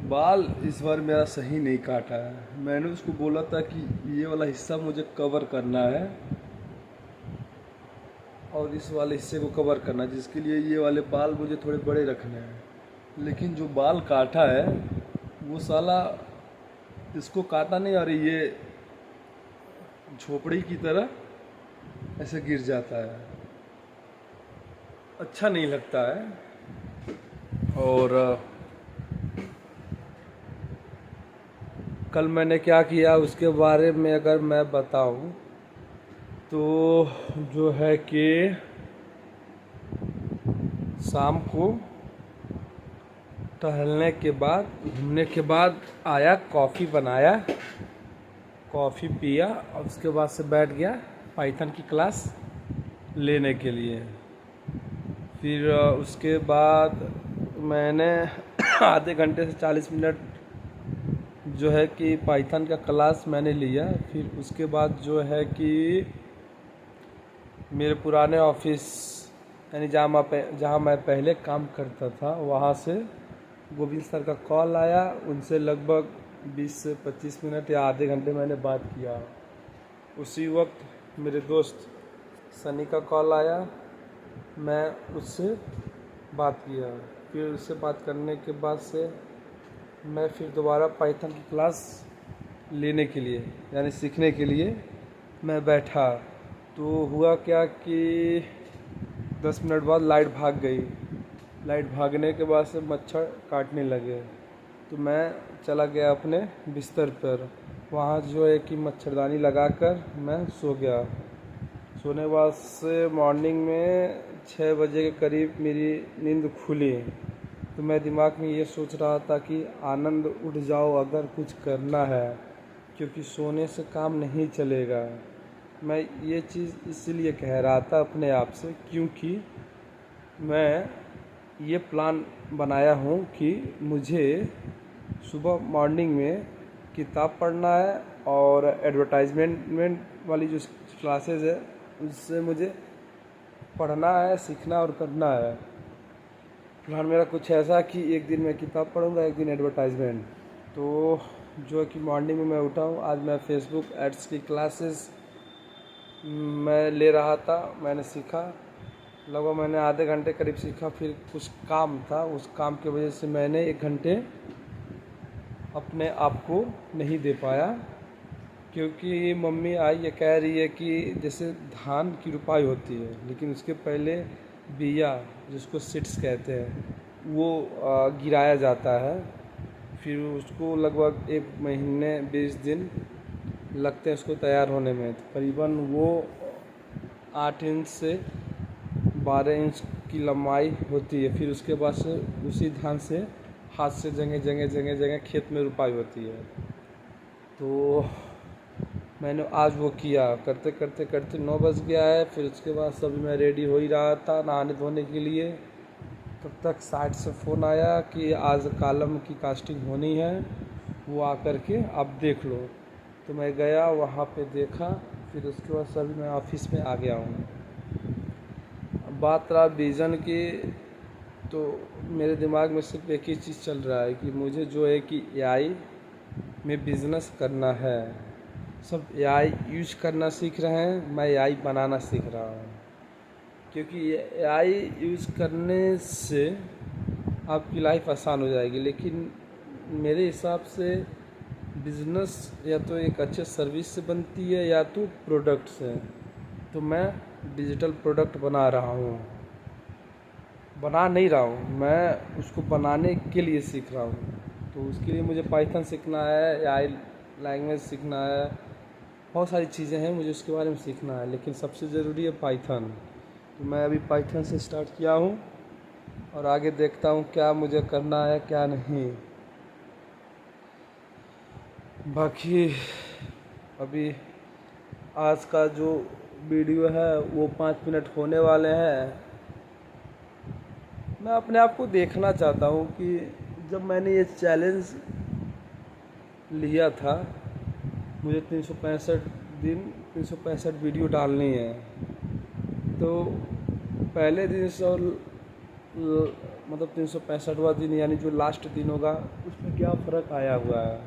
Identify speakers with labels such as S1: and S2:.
S1: बाल इस बार मेरा सही नहीं काटा है। मैंने उसको बोला था कि ये वाला हिस्सा मुझे कवर करना है और इस वाले हिस्से को कवर करना है, जिसके लिए ये वाले बाल मुझे थोड़े बड़े रखने हैं। लेकिन जो बाल काटा है वो साला इसको काटा नहीं और ये झोपड़ी की तरह ऐसे गिर जाता है, अच्छा नहीं लगता है। और कल मैंने क्या किया उसके बारे में अगर मैं बताऊं तो जो है कि शाम को टहलने के बाद घूमने के बाद आया, कॉफ़ी बनाया, कॉफ़ी पिया और उसके बाद से बैठ गया पाइथन की क्लास लेने के लिए। फिर उसके बाद मैंने आधे घंटे से 40 मिनट जो है कि पाइथन का क्लास मैंने लिया। फिर उसके बाद जो है कि मेरे पुराने ऑफिस यानी जहाँ मैं पहले काम करता था वहाँ से गोविंद सर का कॉल आया। उनसे लगभग 20 से 25 मिनट या आधे घंटे मैंने बात किया। उसी वक्त मेरे दोस्त सनी का कॉल आया, मैं उससे बात किया। फिर उससे बात करने के बाद से मैं फिर दोबारा पाइथन की क्लास लेने के लिए यानी सीखने के लिए मैं बैठा। तो हुआ क्या कि 10 मिनट बाद लाइट भाग गई। लाइट भागने के बाद से मच्छर काटने लगे, तो मैं चला गया अपने बिस्तर पर। वहाँ जो है कि मच्छरदानी लगाकर मैं सो गया। सोने के बाद से मॉर्निंग में 6 बजे के करीब मेरी नींद खुली। तो मैं दिमाग में ये सोच रहा था कि आनंद उठ जाओ अगर कुछ करना है, क्योंकि सोने से काम नहीं चलेगा। मैं ये चीज़ इसलिए कह रहा था अपने आप से क्योंकि मैं ये प्लान बनाया हूँ कि मुझे सुबह मॉर्निंग में किताब पढ़ना है और एडवर्टाइजमेंट वाली जो क्लासेस है उससे मुझे पढ़ना है, सीखना और करना है। प्लान मेरा कुछ ऐसा कि एक दिन मैं किताब पढ़ूंगा, एक दिन एडवर्टाइजमेंट। तो जो है कि मॉर्निंग में मैं उठा हूँ, आज मैं फेसबुक एड्स की क्लासेस मैं ले रहा था। मैंने सीखा, लगभग मैंने आधे घंटे करीब सीखा। फिर कुछ काम था, उस काम की वजह से मैंने 1 घंटे अपने आप को नहीं दे पाया, क्योंकि मम्मी आई ये कह रही है कि जैसे धान की रुपाई होती है लेकिन उसके पहले बिया जिसको सीड्स कहते हैं वो गिराया जाता है। फिर उसको लगभग 1 महीने 20 दिन लगते हैं उसको तैयार होने में। तकरीबन वो 8 इंच से 12 इंच की लंबाई होती है। फिर उसके बाद से उसी धान से हाथ से जगह खेत में रुपाई होती है। तो मैंने आज वो किया, करते करते करते 9 बज गया है। फिर उसके बाद सभी मैं रेडी हो ही रहा था नहाने धोने के लिए, तब तक साइड से फ़ोन आया कि आज कॉलम की कास्टिंग होनी है, वो आकर के आप देख लो। तो मैं गया, वहाँ पे देखा। फिर उसके बाद सभी मैं ऑफिस में आ गया हूँ। बात रहा विज़न की, तो मेरे दिमाग में सिर्फ एक ही चीज़ चल रहा है कि मुझे जो है कि एआई में बिज़नेस करना है। सब एआई यूज करना सीख रहे हैं, मैं एआई बनाना सीख रहा हूँ। क्योंकि एआई यूज करने से आपकी लाइफ आसान हो जाएगी, लेकिन मेरे हिसाब से बिज़नेस या तो एक अच्छे सर्विस से बनती है या तो प्रोडक्ट से। तो मैं डिजिटल प्रोडक्ट बना रहा हूँ, बना नहीं रहा हूँ, मैं उसको बनाने के लिए सीख रहा हूँ। तो उसके लिए मुझे पाइथन सीखना है, एआई लैंग्वेज सीखना है, बहुत सारी चीज़ें हैं मुझे उसके बारे में सीखना है, लेकिन सबसे ज़रूरी है पाइथन। तो मैं अभी पाइथन से स्टार्ट किया हूँ और आगे देखता हूँ क्या मुझे करना है क्या नहीं। बाकी अभी आज का जो वीडियो है वो 5 मिनट होने वाले हैं। मैं अपने आप को देखना चाहता हूँ कि जब मैंने ये चैलेंज लिया था, मुझे 365 दिन 365 वीडियो डालनी है, तो पहले दिन से मतलब 365वां दिन यानी जो लास्ट दिन होगा उसमें क्या फ़र्क आया हुआ है।